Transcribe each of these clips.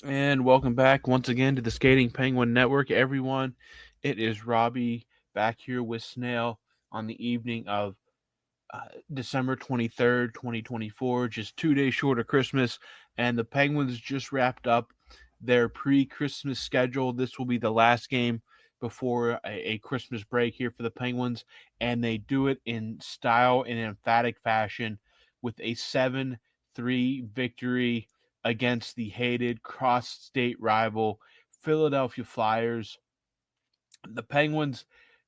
And welcome back once again to the Skating Penguin Network, everyone. It is Robbie back here with Snail on the evening of December 23rd, 2024, just 2 days short of Christmas. And the Penguins just wrapped up their pre Christmas schedule. This will be the last game before a Christmas break here for the Penguins. And they do it in style and emphatic fashion with a 7-3 victory against the hated cross state rival Philadelphia Flyers. The Penguins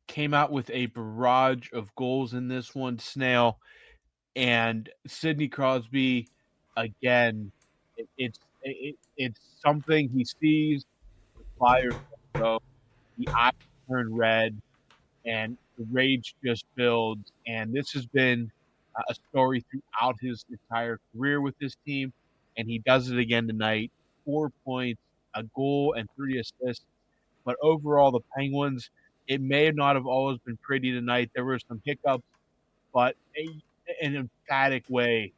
came out with a barrage of goals in this one, Snail, and Sidney Crosby again. It's something he sees the Flyers go, the eyes turn red, and the rage just builds. And this has been a story throughout his entire career with this team, and he does it again tonight. 4 points, a goal, and 3 assists. But overall, the Penguins, it may not have always been pretty tonight. There were some hiccups, but an emphatic way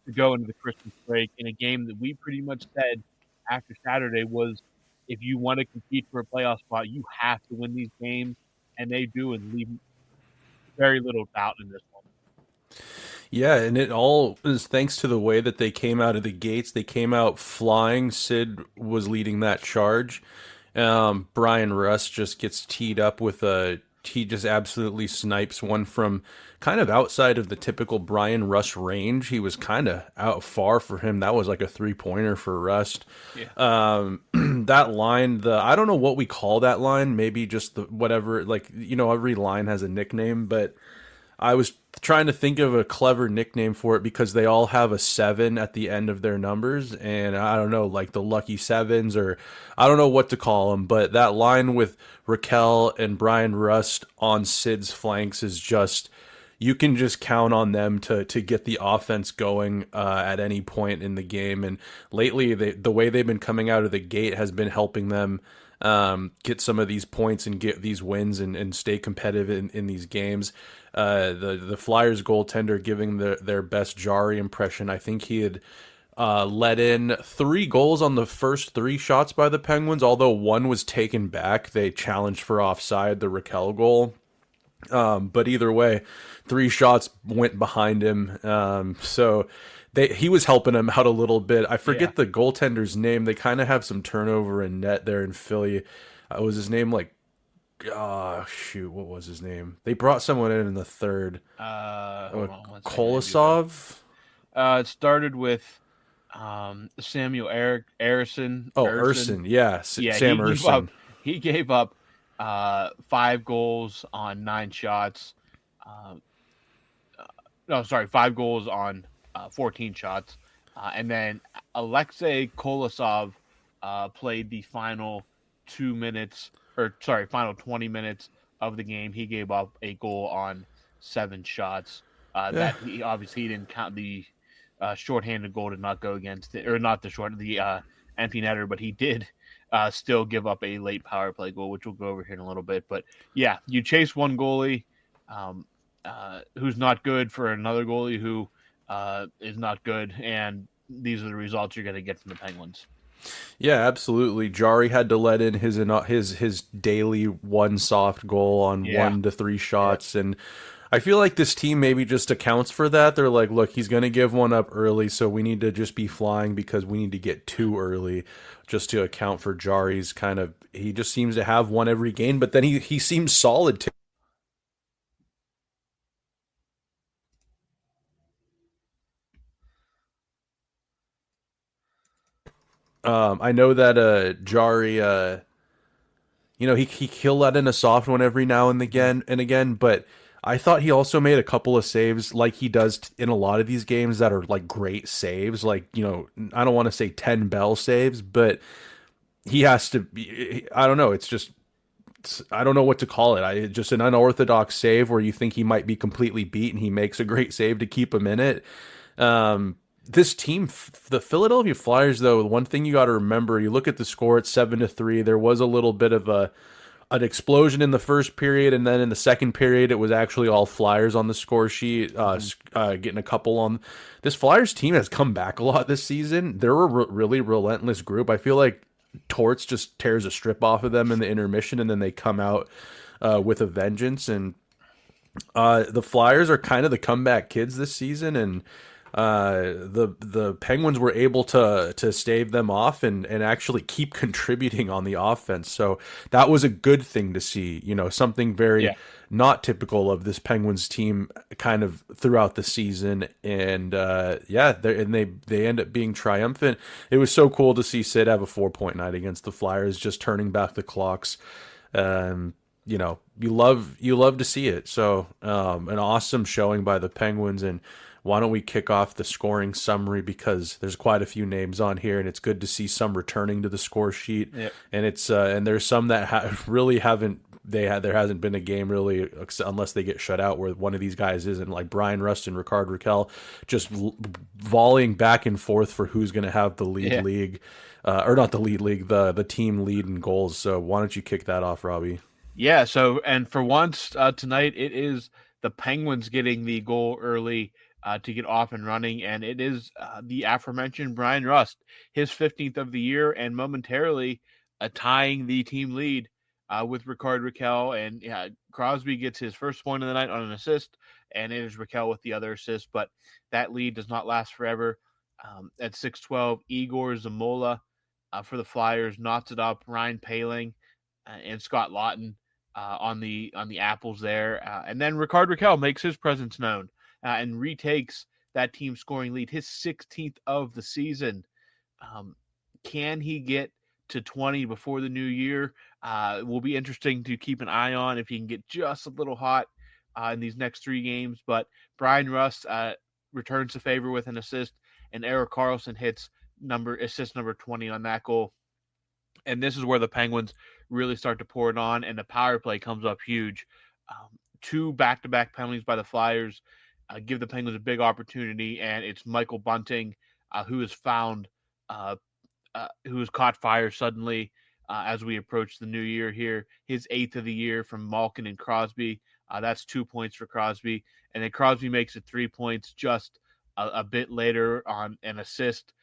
to go into the Christmas break in a game that we pretty much said after Saturday was if you want to compete for a playoff spot, you have to win these games, and they do, and leave very little doubt in this one. Yeah, and it all is thanks to the way that they came out of the gates. They came out flying. Sid was leading that charge. Brian Russ just gets teed up with a. He just absolutely snipes one from kind of outside of the typical Brian Russ range. He was kind of out far for him. That was like a 3-pointer for Rust. Yeah. That line, I don't know what we call that line. Maybe just the whatever. Like every line has a nickname, but I was trying to think of a clever nickname for it because they all have a 7 at the end of their numbers, and I don't know, like the lucky sevens, or I don't know what to call them, but that line with Raquel and Brian Rust on Sid's flanks is just, you can just count on them to get the offense going at any point in the game. And lately, the way they've been coming out of the gate has been helping them get some of these points and get these wins and stay competitive in these games. The Flyers goaltender giving their best Jari impression. I think he had let in 3 goals on the first 3 shots by the Penguins, although one was taken back. They challenged for offside, the Raquel goal. But either way, 3 shots went behind him. So he was helping him out a little bit. I Yeah. forget the goaltender's name. They kind of have some turnover in net there in Philly. Was his name like, shoot, what was his name? They brought someone in the third. Hold on one second. I do have. Kolosov? It started with Samuel Eric Erison. Oh, Erson. Urson. Yeah, Yeah, Sam he gave up. Urson. He gave up 5 goals on 9 shots. Um, no, sorry, 5 goals on 14 shots. And then Alexei Kolosov played the final 2 minutes, or sorry, final 20 minutes of the game. He gave up a goal on 7 shots. Yeah. That he obviously he didn't count the shorthanded goal did not go against it, or not the empty netter, but he did still give up a late power play goal, which we'll go over here in a little bit. But yeah, you chase one goalie who's not good for another goalie who is not good, and these are the results you're going to get from the Penguins. Yeah, absolutely. Jari had to let in his daily one soft goal on Yeah, 1 to 3 shots, and I feel like this team maybe just accounts for that. They're like, look, he's going to give one up early, so we need to just be flying because we need to get 2 early, just to account for Jari's kind of. He just seems to have one every game, but then he seems solid too. I know that Jari, he'll let in a soft one every now and again, but I thought he also made a couple of saves like he does in a lot of these games that are like great saves. Like, I don't want to say 10 bell saves, but he has to be, I don't know. I don't know what to call it. Just an unorthodox save where you think he might be completely beat and he makes a great save to keep him in it. This team, the Philadelphia Flyers, though, one thing you got to remember, you look at the score at 7-3. There was a little bit of an explosion in the first period, and then in the second period, it was actually all Flyers on the score sheet, Mm-hmm. getting a couple on. This Flyers team has come back a lot this season. They're a really relentless group. I feel like Torts just tears a strip off of them in the intermission, and then they come out with a vengeance. And the Flyers are kind of the comeback kids this season, and the Penguins were able to stave them off and actually keep contributing on the offense. So that was a good thing to see. You know, something very Yeah. not typical of this Penguins team kind of throughout the season. And yeah, they end up being triumphant. It was so cool to see Sid have a 4-point night against the Flyers, just turning back the clocks. Um, you know, you love to see it. So an awesome showing by the Penguins. And why don't we kick off the scoring summary, because there's quite a few names on here, and it's good to see some returning to the score sheet. Yeah. And it's and there's some that really haven't. There hasn't been a game really, unless they get shut out, where one of these guys isn't, like Brian Rust and Ricard Raquel, just volleying back and forth for who's going to have the lead Yeah. league, or not the lead league, the team lead in goals. So why don't you kick that off, Robbie? Yeah. So, and for once tonight, it is the Penguins getting the goal early to get off and running, and it is the aforementioned Brian Rust, his 15th of the year, and momentarily tying the team lead with Ricard Raquel. And Crosby gets his first point of the night on an assist, and it is Raquel with the other assist. But that lead does not last forever. At 6:12, Igor Zamola for the Flyers knots it up. Ryan Paling and Scott Lawton on the apples there, and then Ricard Raquel makes his presence known and retakes that team scoring lead, his 16th of the season. Um, can he get to 20 before the new year? It will be interesting to keep an eye on if he can get just a little hot in these next three games. But Brian Rust returns the favor with an assist, and Erik Karlsson hits assist number 20 on that goal. And this is where the Penguins really start to pour it on, and the power play comes up huge. Two back-to-back penalties by the Flyers give the Penguins a big opportunity, and it's Michael Bunting who has found who has caught fire suddenly as we approach the new year here. His 8th of the year from Malkin and Crosby. That's 2 points for Crosby, and then Crosby makes it 3 points just a bit later on an assist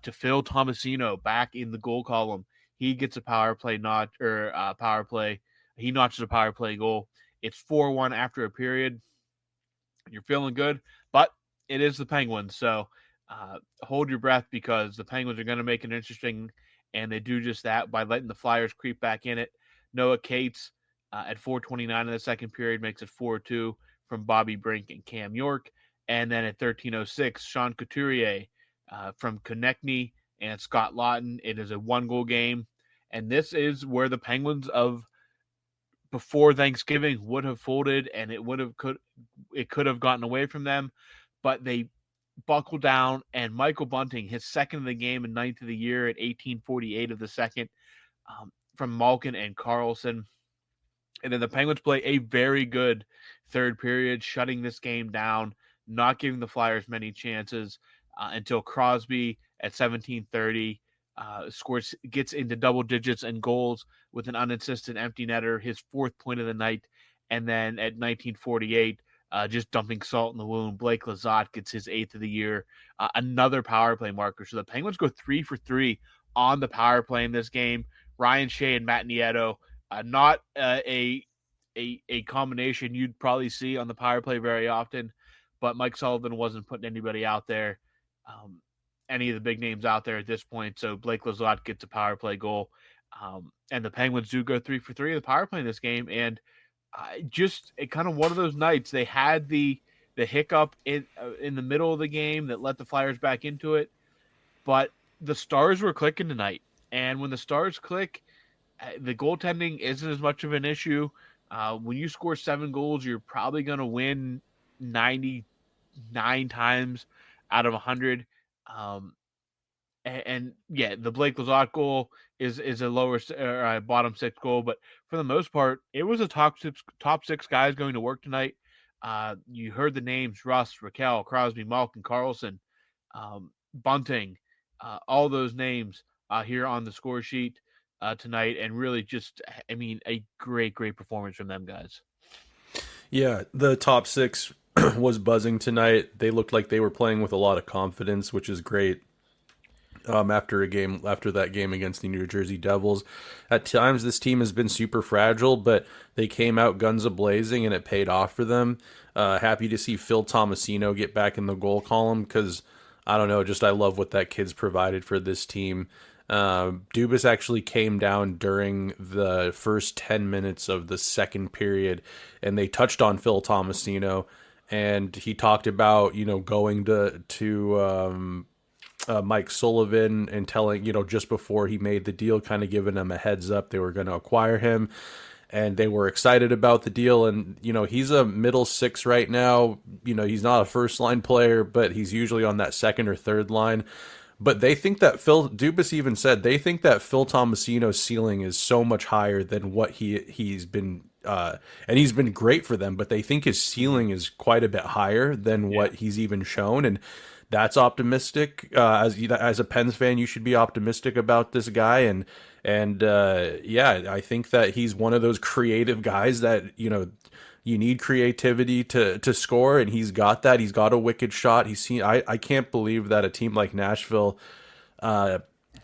to Phil Tomasino back in the goal column. He gets a power play notch or power play. He notches a power play goal. It's 4-1 after a period. You're feeling good, but it is the Penguins. So hold your breath, because the Penguins are going to make it interesting, and they do just that by letting the Flyers creep back in it. Noah Cates at 4:29 in the second period makes it 4-2 from Bobby Brink and Cam York. And then at 13:06, Sean Couturier from Konechny and Scott Lawton. It is a one-goal game, and this is where the Penguins of before Thanksgiving would have folded, and it could have gotten away from them, but they buckled down. And Michael Bunting, his second of the game and ninth of the year at 18:48 of the second, from Malkin and Karlsson. And then the Penguins play a very good third period, shutting this game down, not giving the Flyers many chances until Crosby at 17:30 gets into double digits and goals with an unassisted empty netter, his fourth point of the night. And then at 19:48, just dumping salt in the wound, Blake Lizotte gets his 8th of the year, another power play marker. So the Penguins go 3 for 3 on the power play in this game. Ryan Shea and Matt Nieto, not a combination you'd probably see on the power play very often, but Mike Sullivan wasn't putting anybody out there, any of the big names out there at this point. So Blake Lizotte gets a power play goal, and the Penguins do go 3 for 3 of the power play in this game. And just kind of one of those nights. They had the hiccup in the middle of the game that let the Flyers back into it, but the stars were clicking tonight. And when the stars click, the goaltending isn't as much of an issue. When you score 7 goals, you're probably going to win 99 times out of 100. Um, and yeah, the Blake Lizotte goal is a lower bottom six goal, but for the most part, it was a top six guys going to work tonight. You heard the names: Russ, Raquel, Crosby, Malkin, Karlsson, Bunting, all those names here on the score sheet. tonight, and really just, I mean, a great performance from them guys. Yeah, the top six was buzzing tonight. They looked like they were playing with a lot of confidence, which is great. After that game against the New Jersey Devils, at times this team has been super fragile, but they came out guns a blazing and it paid off for them. Happy to see Phil Tomasino get back in the goal column because I don't know, just I love what that kid's provided for this team. Dubas actually came down during the first 10 minutes of the second period, and they touched on Phil Tomasino, and he talked about going to Mike Sullivan and telling just before he made the deal, kind of giving him a heads up they were going to acquire him, and they were excited about the deal. And he's a middle six right now. He's not a first line player, but he's usually on that second or third line. But they think that Phil Dubas even said they think that Phil Tomasino's ceiling is so much higher than what he's been, and he's been great for them. But they think his Mm-hmm. ceiling is quite a bit higher than Yeah. what he's even shown, and that's optimistic. As a Pens fan, you should be optimistic about this guy, and yeah, I think that he's one of those creative guys that you need creativity to score, and he's got that. He's got a wicked shot. He's seen. I can't believe that a team like Nashville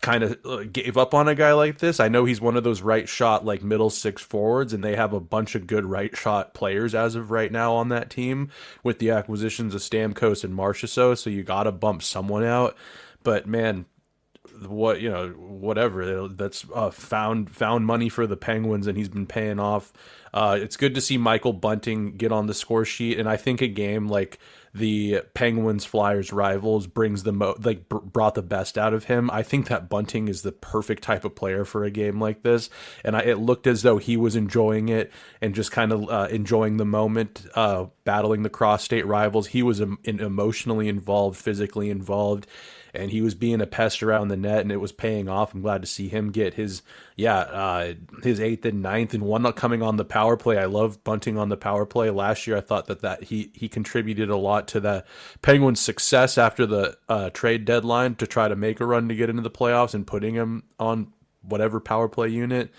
kind of gave up on a guy like this. I know he's one of those right shot like middle six forwards, and they have a bunch of good right shot players as of right now on that team with the acquisitions of Stamkos and Marchessault. So you got to bump someone out. But man, whatever, that's found money for the Penguins, and he's been paying off. It's good to see Michael Bunting get on the score sheet, and I think a game like the Penguins Flyers rivals brings brought the best out of him. I think that Bunting is the perfect type of player for a game like this, and it looked as though he was enjoying it and just kind of enjoying the moment, battling the cross state rivals. He was emotionally involved, physically involved, and he was being a pest around the net, and it was paying off. I'm glad to see him get his eighth and ninth, and one not coming on the power play. I love Bunting on the power play. Last year, I thought that he contributed a lot to the Penguins' success after the trade deadline to try to make a run to get into the playoffs and putting him on whatever power play unit.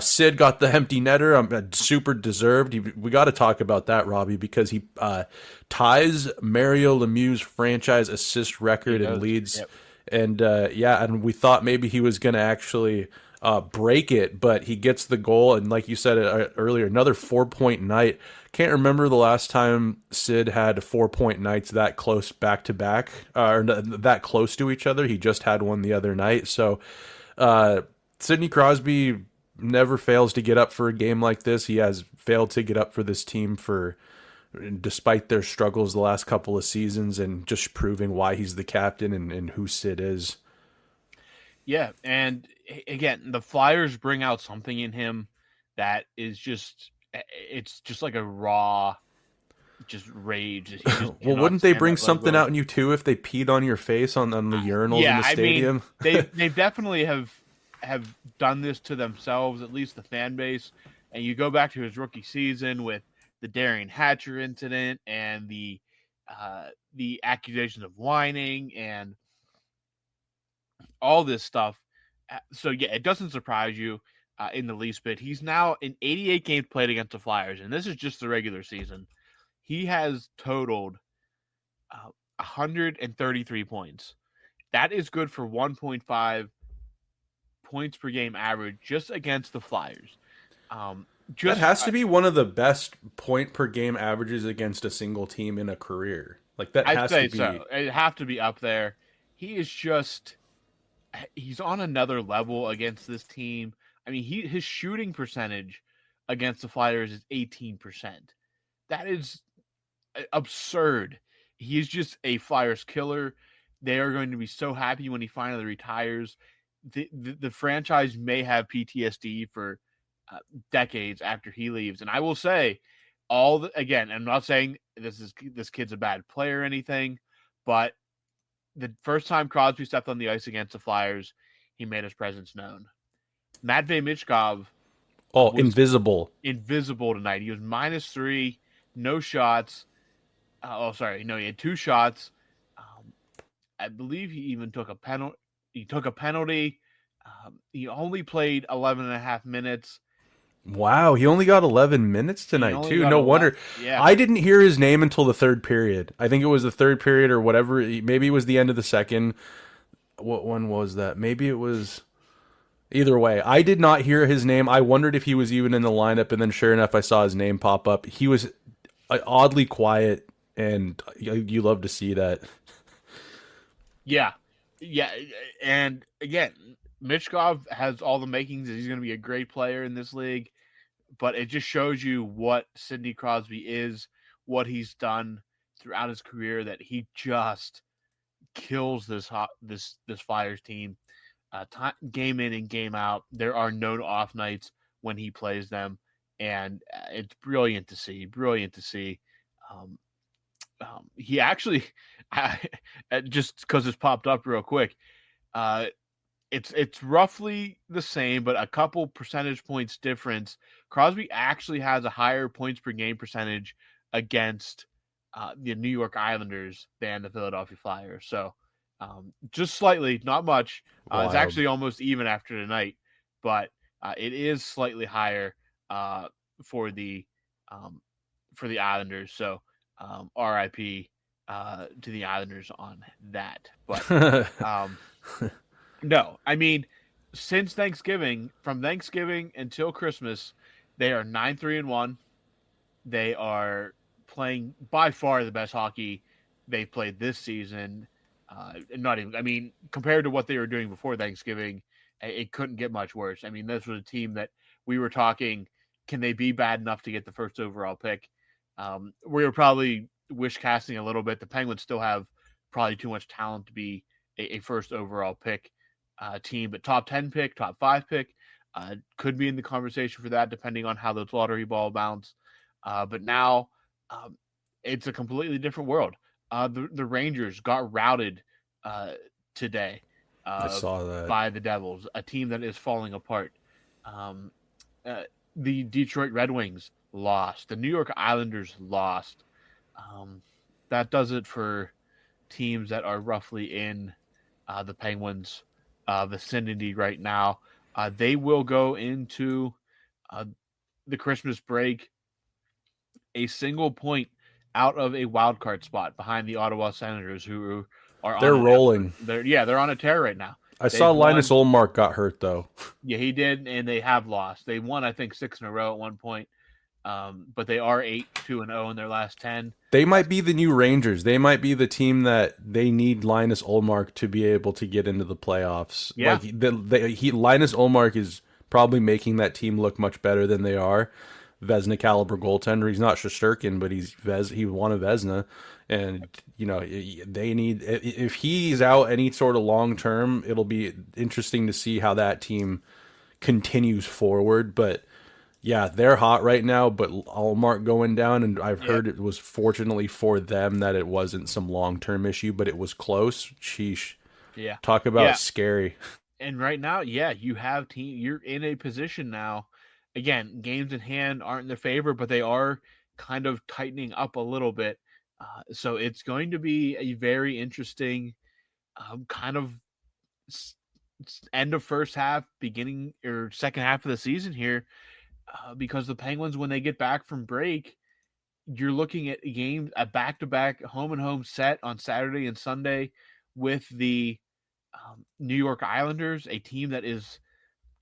Sid got the empty netter. Super deserved. We got to talk about that, Robbie, because he ties Mario Lemieux's franchise assist He record and does. leads. Yep. And and we thought maybe he was going to actually break it, but he gets the goal. And like you said earlier, another 4-point night. Can't remember the last time Sid had 4-point nights that close back to back, or that close to each other. He just had one the other night. So Sidney Crosby never fails to get up for a game like this. He has failed to get up for this team for despite their struggles the last couple of seasons, and just proving why he's the captain and who Sid is. Yeah, and again, the Flyers bring out something in him that is just, it's just like a raw, just rage. He just Well, cannot wouldn't they stand bring that something logo. out in you too if they peed on your face on the urinals in Yeah, the I mean, stadium? they definitely have done this to themselves, at least the fan base. And you go back to his rookie season with the Darian Hatcher incident and the accusations of whining and all this stuff. So yeah, it doesn't surprise you in the least bit. He's now in 88 games played against the Flyers, and this is just the regular season. He has totaled 133 points. That is good for 1.5 points per game average just against the Flyers. Um, That just has to be one of the best point per game averages against a single team in a career. Like that I'd has to say be. so. It have to be up there. He is just, he's on another level against this team. I mean, his shooting percentage against the Flyers is 18%. That is absurd. He is just a Flyers killer. They are going to be so happy when he finally retires. The franchise may have PTSD for decades after he leaves. And I will say, again, I'm not saying this kid's a bad player or anything, but the first time Crosby stepped on the ice against the Flyers, he made his presence known. Matvei Michkov Oh, was invisible. invisible tonight. He was -3, no shots. Sorry, no, he had 2 shots. I believe he even took a penalty. He took a penalty. He only played 11 and a half minutes. Wow, he only got 11 minutes He tonight only too. got No 11. wonder. Yeah. I didn't hear his name until the third period. I think it was the third period or whatever. Maybe it was the end of the second. What one was that? Maybe it was. Either way, I did not hear his name. I wondered if he was even in the lineup, and then sure enough, I saw his name pop up. He was oddly quiet, and you love to see that. Yeah. Yeah. And again, Mishkov has all the makings. He's going to be a great player in this league, but it just shows you what Sidney Crosby is, what he's done throughout his career, that he just kills this Flyers team. Game in and game out. There are no off nights when he plays them, and it's brilliant to see. Brilliant to see. Um, he actually, just because it's popped up real quick, uh, it's roughly the same, but a couple percentage points difference. Crosby actually has a higher points per game percentage against the New York Islanders than the Philadelphia Flyers. So just slightly, not much. It's Wild. actually almost even after tonight, but it is slightly higher uh, for the um, for the Islanders. So RIP to the Islanders on that. But um, no, I mean, since Thanksgiving, from Thanksgiving until Christmas, they are 9-3-1. They are playing by far the best hockey they've played this season. Not even, I mean, compared to what they were doing before Thanksgiving, it couldn't get much worse. I mean, this was a team that we were talking, can they be bad enough to get the first overall pick? We were probably wish casting a little bit. The Penguins still have probably too much talent to be a first overall pick team, but top 10 pick, top 5 pick could be in the conversation for that, depending on how those lottery ball bounce. But now um, it's a completely different world. The Rangers got routed uh, today I uh, saw that. by the Devils, a team that is falling apart. Um, uh, the Detroit Red Wings lost. The New York Islanders lost. Um, that does it for teams that are roughly in the Penguins' vicinity right now. They will go into uh, the Christmas break a single point out of a wild card spot behind the Ottawa Senators, who are on They're an rolling. they're on a tear right now. I saw They've Linus won. Olmark got hurt though. Yeah, he did, and they have lost. They won, I think, 6 in a row at one point, but they are 8-2-0 in their last 10. They might be the new Rangers. They might be the team that they need Linus Olmark to be able to get into the playoffs. Yeah, Like Linus Olmark is probably making that team look much better than they are. Vezina caliber goaltender. He's not Shesterkin, but he won a Vezina, and they need, if he's out any sort of long term, it'll be interesting to see how that team continues forward. But yeah, they're hot right now, but Allmark going down, and I've yeah, heard it was fortunately for them that it wasn't some long term issue, but it was close. Sheesh. yeah, Talk about yeah. scary. And right now, yeah, you have team. You're in a position now. Again, games in hand aren't in their favor, but they are kind of tightening up a little bit. So it's going to be a very interesting kind of end of first half, beginning or second half of the season here, because the Penguins, when they get back from break, you're looking at a back-to-back home and home set on Saturday and Sunday with the New York Islanders, a team that is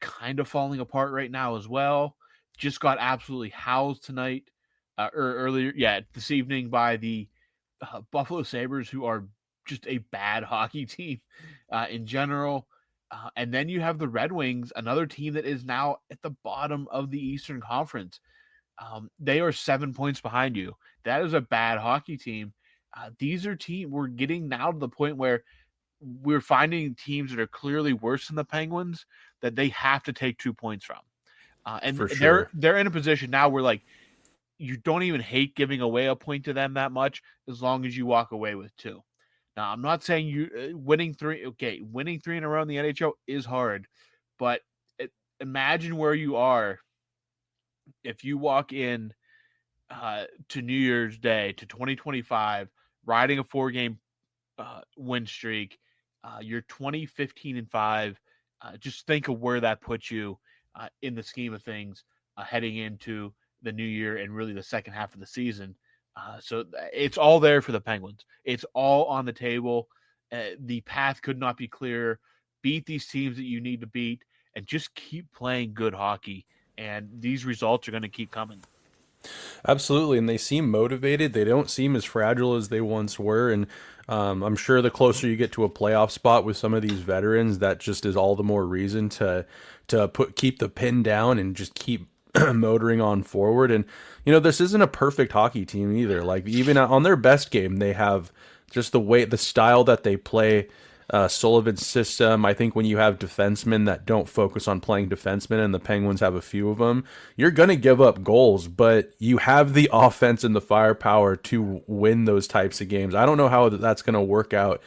kind of falling apart right now as well. Just got absolutely housed tonight, or earlier, yeah, this evening by the Buffalo Sabres, who are just a bad hockey team in general. And then you have the Red Wings, another team that is now at the bottom of the Eastern Conference. They are 7 points behind you. That is a bad hockey team. These are teams we're getting now to the point where we're finding teams that are clearly worse than the Penguins that they have to take 2 points from. And For they're sure. they're in a position now where like you don't even hate giving away a point to them that much as long as you walk away with two. Now, I'm not saying you winning three. Okay, winning three in a row in the NHL is hard, but imagine where you are if you walk in to New Year's Day to 2025, riding a 4 game win streak. You're 20, 15, and 5. just think of where that puts you in the scheme of things heading into the new year and really the second half of the season. So it's all there for the Penguins. It's all on the table. The path could not be clearer. Beat these teams that you need to beat and just keep playing good hockey. And these results are going to keep coming. Absolutely, and they seem motivated. They don't seem as fragile as they once were, and I'm sure the closer you get to a playoff spot with some of these veterans, that just is all the more reason to keep the pin down and just keep motoring on forward. And this isn't a perfect hockey team either. Like even on their best game, they have just the style that they play. Sullivan's system. I think when you have defensemen that don't focus on playing defensemen, and the Penguins have a few of them, you're going to give up goals, but you have the offense and the firepower to win those types of games. I don't know how that's going to work out.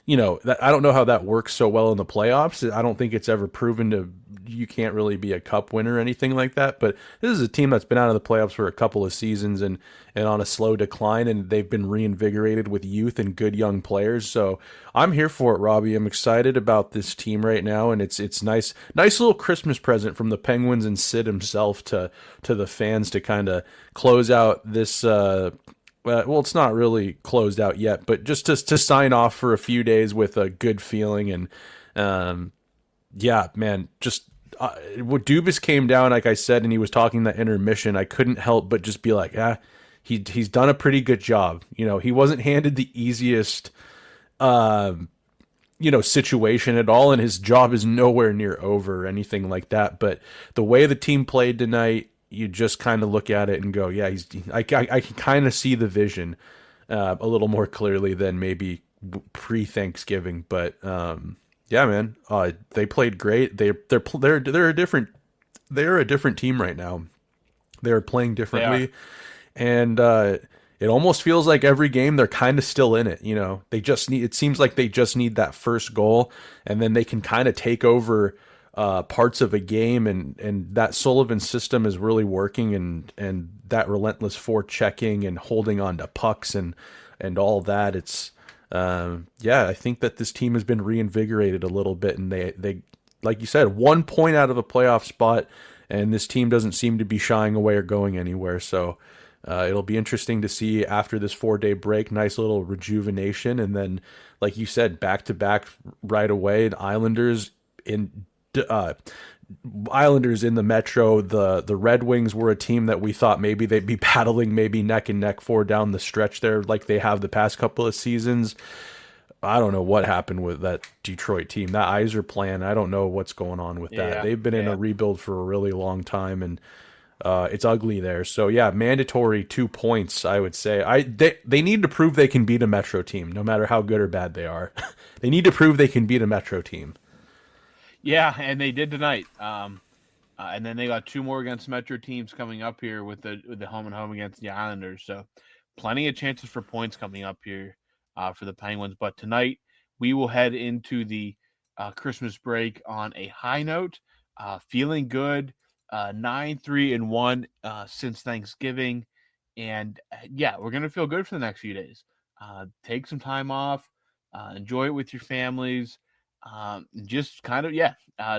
I don't know how that works so well in the playoffs. I don't think it's ever proven to, you can't really be a cup winner or anything like that. But this is a team that's been out of the playoffs for a couple of seasons and on a slow decline, and they've been reinvigorated with youth and good young players. So I'm here for it, Robbie. I'm excited about this team right now, and it's nice little Christmas present from the Penguins and Sid himself to the fans to kind of close out this. Well, it's not really closed out yet, but just to sign off for a few days with a good feeling. And yeah, man, just when Dubas came down, like I said, and he was talking that intermission, I couldn't help but just be like, he's done a pretty good job. He wasn't handed the easiest, situation at all, and his job is nowhere near over or anything like that. But the way the team played tonight, you just kind of look at it and go, yeah, I can kind of see the vision a little more clearly than maybe pre-Thanksgiving. But yeah, man, they played great. They're a different team right now. They're playing differently, and it almost feels like every game they're kind of still in it. It seems like they just need that first goal, and then they can kind of take over parts of a game, and that Sullivan system is really working, and that relentless forechecking and holding on to pucks and all that. It's I think that this team has been reinvigorated a little bit, and they like you said, 1 point out of a playoff spot, and this team doesn't seem to be shying away or going anywhere. So it'll be interesting to see after this 4-day break. Nice little rejuvenation, and then like you said, back to back right away. The Islanders in the Metro. The Red Wings were a team that we thought maybe they'd be battling maybe neck and neck for down the stretch there, like they have the past couple of seasons. I don't know what happened with that Detroit team. That Yzer plan, I don't know what's going on with that. They've been in a rebuild for a really long time, and it's ugly there. So yeah, mandatory 2 points, I would say. They need to prove they can beat a Metro team, no matter how good or bad they are. They need to prove they can beat a Metro team. Yeah, and they did tonight. And then they got 2 more against Metro teams coming up here with the home and home against the Islanders. So plenty of chances for points coming up here for the Penguins. But tonight we will head into the Christmas break on a high note, feeling good, 9-3-1 since Thanksgiving. And we're going to feel good for the next few days. Take some time off, enjoy it with your families. Just kind of,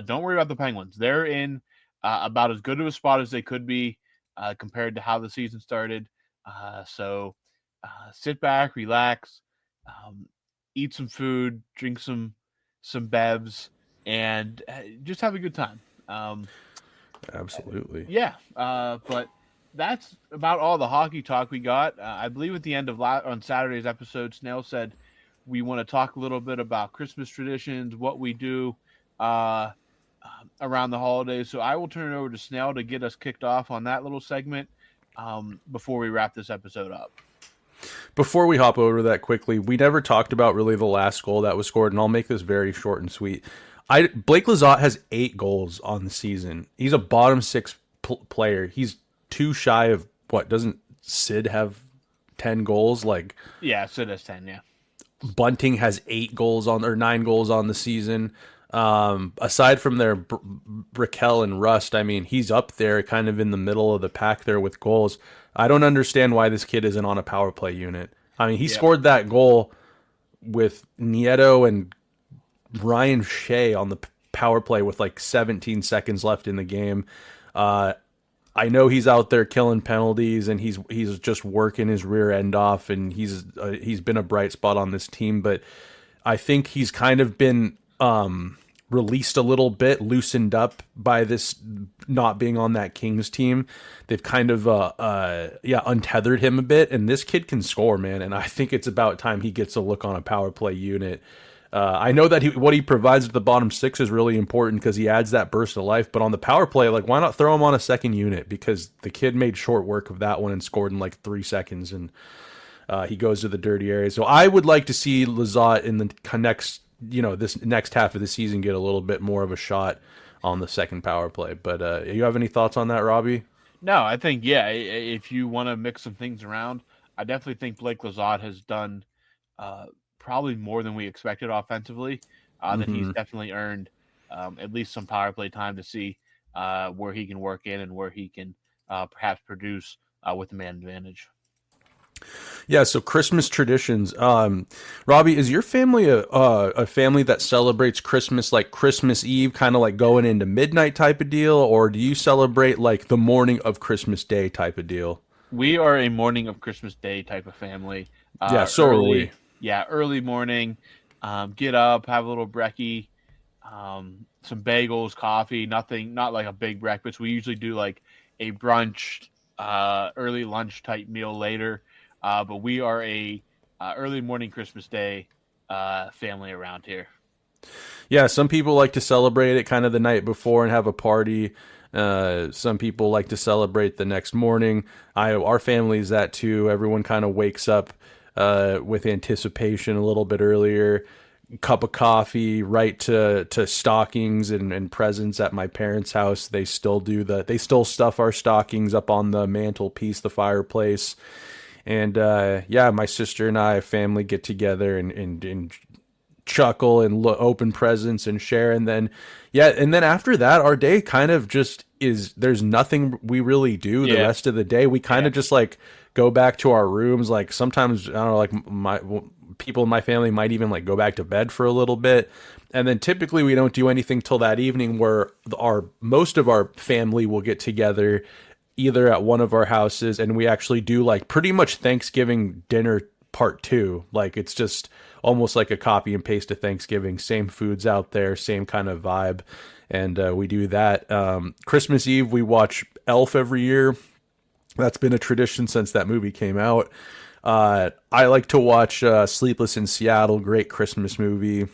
don't worry about the Penguins. They're in about as good of a spot as they could be compared to how the season started. So sit back, relax, eat some food, drink some bevs, and just have a good time. Absolutely. But that's about all the hockey talk we got. I believe at the end of on Saturday's episode, Snail said we want to talk a little bit about Christmas traditions, what we do around the holidays. So I will turn it over to Snail to get us kicked off on that little segment before we wrap this episode up. Before we hop over that quickly, we never talked about really the last goal that was scored, and I'll make this very short and sweet. Blake Lizotte has 8 goals on the season. He's a bottom 6 player. He's 2 shy of what? Doesn't Sid have 10 goals? Sid has 10. Yeah. Bunting has 9 goals on the season. Aside from their Raquel and Rust, I mean, he's up there kind of in the middle of the pack there with goals. I don't understand why this kid isn't on a power play unit. I mean, he scored that goal with Nieto and Ryan Shea on the power play with like 17 seconds left in the game. Uh, I know he's out there killing penalties and he's just working his rear end off, and he's been a bright spot on this team. But I think he's kind of been released a little bit, loosened up by this not being on that Kings team. They've kind of untethered him a bit, and this kid can score, man. And I think it's about time he gets a look on a power play unit. I know that what he provides at the bottom six is really important because he adds that burst of life. But on the power play, like, why not throw him on a second unit? Because the kid made short work of that one and scored in like 3 seconds, and he goes to the dirty area. So I would like to see Lizotte in the next, this next half of the season get a little bit more of a shot on the second power play. But you have any thoughts on that, Robbie? No, I think if you want to mix some things around, I definitely think Blake Lizotte has done uh, probably more than we expected offensively. That he's Mm-hmm. definitely earned at least some power play time to see where he can work in and where he can perhaps produce with the man advantage. Yeah, so Christmas traditions. Robbie, is your family a family that celebrates Christmas like Christmas Eve, kind of like going into midnight type of deal, or do you celebrate like the morning of Christmas Day type of deal? We are a morning of Christmas Day type of family. Yeah, so are we. Early, yeah, early morning. Get up, have a little brekkie, some bagels, coffee. Nothing, not like a big breakfast. We usually do like a brunch, early lunch type meal later. But we are a early morning Christmas Day family around here. Yeah, some people like to celebrate it kind of the night before and have a party. Some people like to celebrate the next morning. Our family is that too. Everyone kind of wakes up with anticipation a little bit earlier. Cup of coffee, right to stockings and presents at my parents' house. They still do they still stuff our stockings up on the mantelpiece, the fireplace. And yeah, my sister and I, family, get together and chuckle and open presents and share. And then, yeah, and then after that, our day kind of just is, there's nothing we really do the Yeah, rest of the day. We kind yeah, of just like go back to our rooms. Like sometimes, I don't know, like people in my family might even like go back to bed for a little bit. And then typically we don't do anything till that evening where most of our family will get together either at one of our houses, and we actually do like pretty much Thanksgiving dinner part two. Like it's just almost like a copy and paste of Thanksgiving. Same foods out there, same kind of vibe, and we do that. Christmas Eve we watch Elf every year. That's been a tradition since that movie came out. I like to watch Sleepless in Seattle. Great Christmas movie.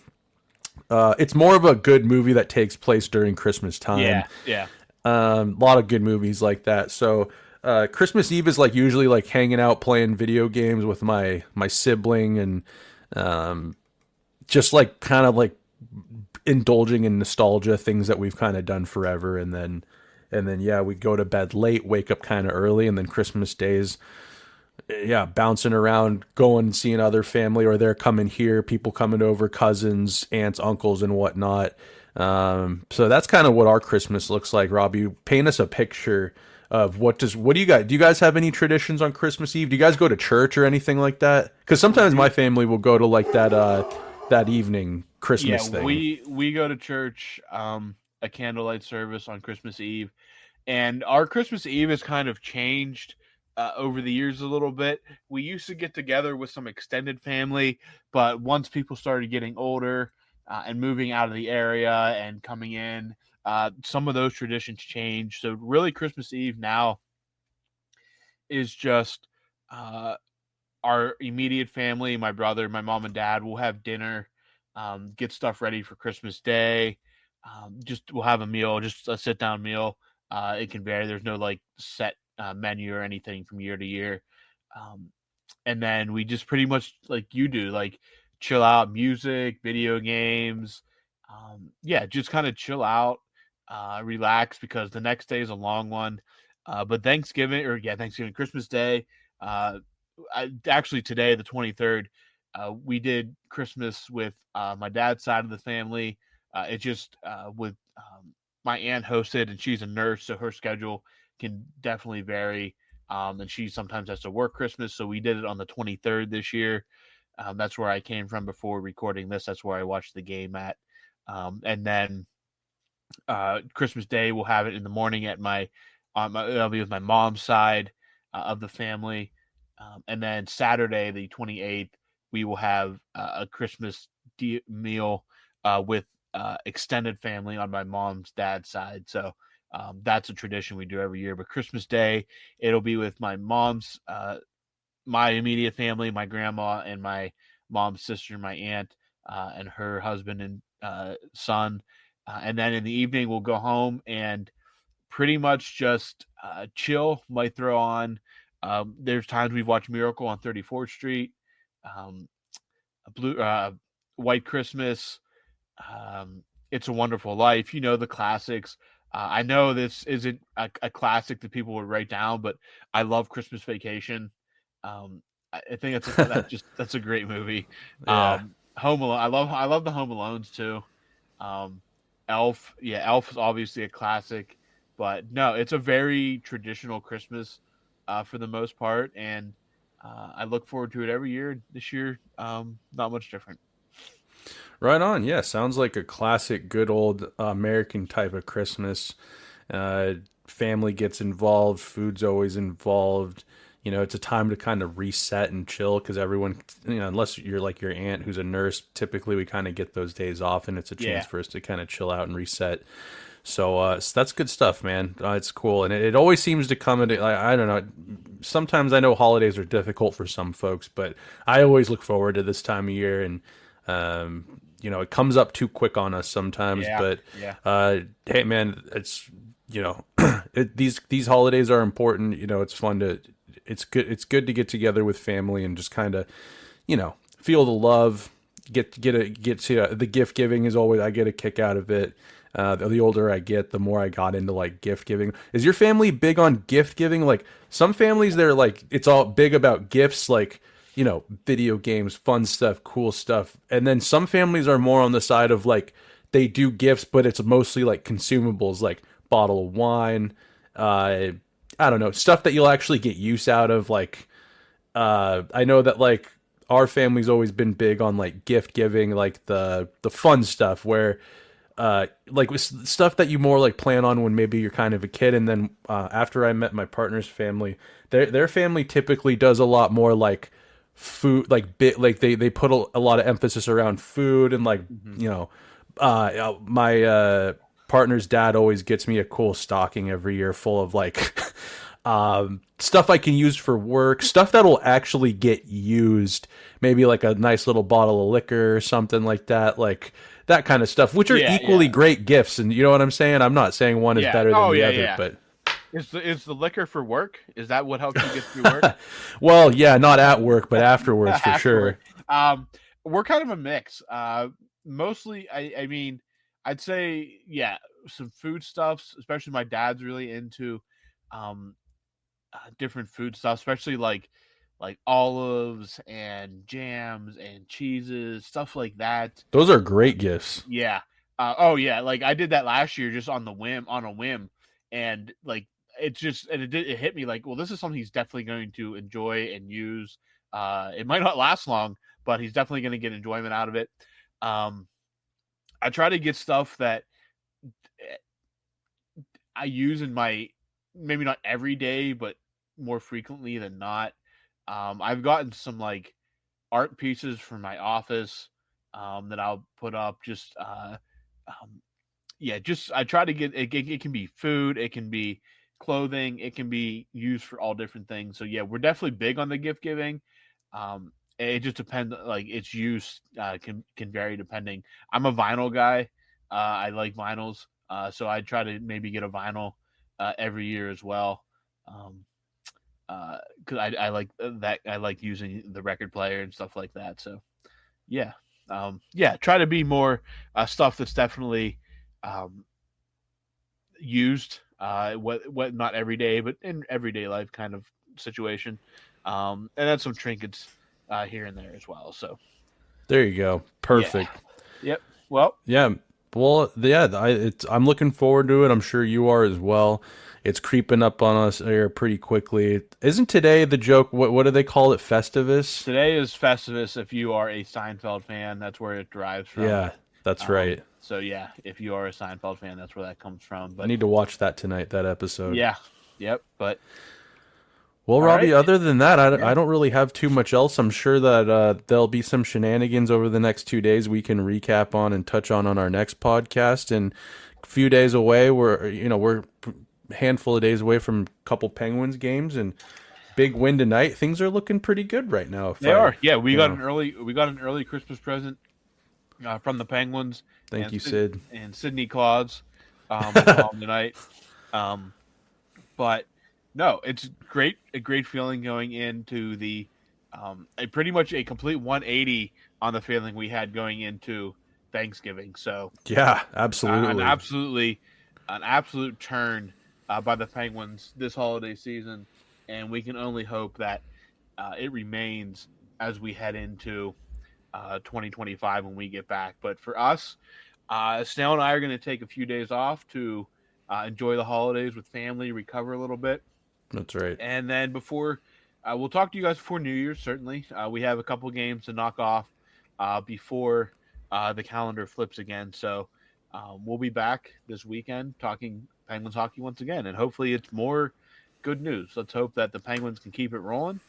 It's more of a good movie that takes place during Christmas time. yeah, yeah. A lot of good movies like that. So Christmas Eve is like usually like hanging out playing video games with my sibling and just like kind of like indulging in nostalgia, things that we've kind of done forever. And then yeah, we go to bed late, wake up kind of early, and then Christmas days, yeah, bouncing around, going and seeing other family, or they're coming here, people coming over, cousins, aunts, uncles, and whatnot. So that's kind of what our Christmas looks like. Robbie, paint us a picture of what do you guys, have any traditions on Christmas Eve? Do you guys go to church or anything like that? Because sometimes my family will go to like that evening Yeah, Christmas thing. we go to church, a candlelight service on Christmas Eve, and our Christmas Eve has kind of changed over the years a little bit. We used to get together with some extended family, but once people started getting older and moving out of the area and coming in, some of those traditions changed. So really, Christmas Eve now is just uh, our immediate family, my brother, my mom and dad will have dinner, get stuff ready for Christmas Day. Just we'll have a meal, just a sit down meal. It can vary. There's no like set menu or anything from year to year. Um, and then we just pretty much like you do, like chill out, music, video games. Yeah, just kind of chill out, relax because the next day is a long one. But Thanksgiving, Christmas Day. Actually today, the 23rd, we did Christmas with my dad's side of the family. It just with my aunt hosted, and she's a nurse, so her schedule can definitely vary. And she sometimes has to work Christmas, so we did it on the 23rd this year. That's where I came from before recording this. That's where I watched the game at. And then Christmas Day, we'll have it in the morning at I'll be with my mom's side of the family, and then Saturday the 28th we will have a Christmas meal with extended family on my mom's dad's side. So that's a tradition we do every year. But Christmas Day, it'll be with my immediate family, my grandma and my mom's sister, my aunt, and her husband and son. And then in the evening, we'll go home and pretty much just chill. Might throw on. There's times we've watched Miracle on 34th Street, um, Blue White Christmas, It's a Wonderful Life. You know the classics. I know this isn't a classic that people would write down, but I love Christmas Vacation. I think that's a great movie. Yeah. Home Alone. I love the Home Alones too. Um, Elf. Yeah, Elf is obviously a classic, but no, it's a very traditional Christmas for the most part, and I look forward to it every year. This year, not much different. Right on. Yeah, sounds like a classic, good old American type of Christmas. Uh, Family gets involved, food's always involved. It's a time to kind of reset and chill because everyone, unless you're like your aunt who's a nurse, typically we kind of get those days off and it's a chance Yeah, for us to kind of chill out and reset. So that's good stuff, man. It's cool, and it always seems to come into. I don't know. Sometimes I know holidays are difficult for some folks, but I always look forward to this time of year, and it comes up too quick on us sometimes. yeah, But yeah. hey, man, it's these holidays are important. It's fun to. It's good. It's good to get together with family and just kind of, feel the love. Get to the gift giving is always I get a kick out of it. The older I get, the more I got into like gift giving. Is your family big on gift giving? Like some families, they're like it's all big about gifts, like video games, fun stuff, cool stuff. And then some families are more on the side of like they do gifts, but it's mostly like consumables, like bottle of wine. I don't know, stuff that you'll actually get use out of. Like I know that like our family's always been big on like gift giving, like the fun stuff where like with stuff that you more like plan on when maybe you're kind of a kid. And then after I met my partner's family, their family typically does a lot more like food, like they put a lot of emphasis around food and like Hmm. my partner's dad always gets me a cool stocking every year full of like stuff I can use for work, stuff that will actually get used, maybe like a nice little bottle of liquor or something like that, like that kind of stuff, which are Yeah, equally yeah, great gifts. And you know what I'm saying? I'm not saying one is yeah. better than Oh, the yeah, other, yeah. but Is the liquor for work? Is that what helps you get through work? well, yeah, not at work, but afterwards for Afterward. sure. We're kind of a mix. Mostly, I mean, I'd say, yeah, some food stuffs, especially my dad's really into um, different food stuff, especially like olives and jams and cheeses, stuff like that. Those are great gifts. Yeah. Oh yeah, like I did that last year just on a whim, and like it hit me like, well, this is something he's definitely going to enjoy and use. It might not last long, but he's definitely going to get enjoyment out of it. Um, I try to get stuff that I use in my maybe not every day, but more frequently than not. I've gotten some like art pieces from my office that I'll put up. Um, yeah, just I try to get it. It can be food, it can be clothing, it can be used for all different things. So yeah, we're definitely big on the gift giving. It just depends. Like its use can vary depending. I'm a vinyl guy. I like vinyls, so I try to maybe get a vinyl every year as well. Um, because I like that. I like using the record player and stuff like that. So yeah, yeah. Try to be more stuff that's definitely um, used. What not every day, but in everyday life kind of situation. And then some trinkets here and there as well. So There you go. yeah, Perfect. yep. Well, Yeah. Well, yeah, I'm looking forward to it. I'm sure you are as well. It's creeping up on us here pretty quickly. Isn't today the joke? What do they call it? Festivus? today is Festivus. If you are a Seinfeld fan, that's where it derives from. Yeah, that's Um, right. So yeah, if you are a Seinfeld fan, that's where that comes from. I But need to watch that tonight, that episode. yeah, yep. But Well, all right, Robbie, other than that, yeah, I don't really have too much else. I'm sure that there'll be some shenanigans over the next 2 days we can recap on and touch on our next podcast. And a few days away, we're a handful of days away from a couple Penguins games and big win tonight. Things are looking pretty good right now. they are. Yeah, You know, we got an early Christmas present from the Penguins thank and you, Sid. Sidney Claus was home tonight. Um, but no, it's great, a great feeling going into the pretty much a complete 180 on the feeling we had going into Thanksgiving. So Yeah, an absolutely. absolute turn by the Penguins this holiday season, and we can only hope that it remains as we head into 2025 when we get back. But for us, Snail and I are going to take a few days off to enjoy the holidays with family, recover a little bit, That's right. and then before we'll talk to you guys before New Year's. Certainly, we have a couple games to knock off before the calendar flips again. So we'll be back this weekend talking Penguins hockey once again, and hopefully it's more good news. Let's hope that the Penguins can keep it rolling.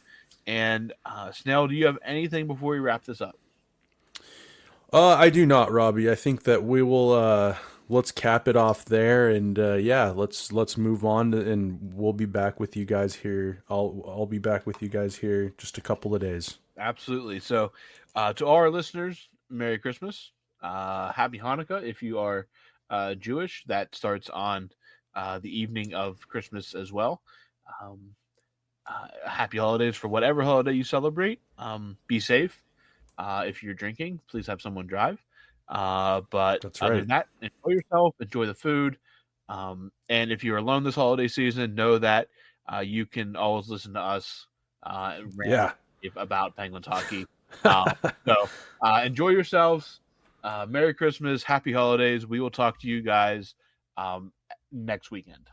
And Snail, do you have anything before we wrap this up? I do not, Robbie. I think that we will let's cap it off there, and yeah, let's move on, and we'll be back with you guys here. I'll be back with you guys here just a couple of days. Absolutely. So, to all our listeners, Merry Christmas, Happy Hanukkah. If you are Jewish, that starts on the evening of Christmas as well. Um, Happy holidays for whatever holiday you celebrate. Be safe. If you're drinking, please have someone drive. But That's other right. than that, enjoy yourself, enjoy the food. And if you're alone this holiday season, know that you can always listen to us rant Yeah. about Penguins hockey. Uh, so enjoy yourselves. Merry Christmas, happy holidays. We will talk to you guys next weekend.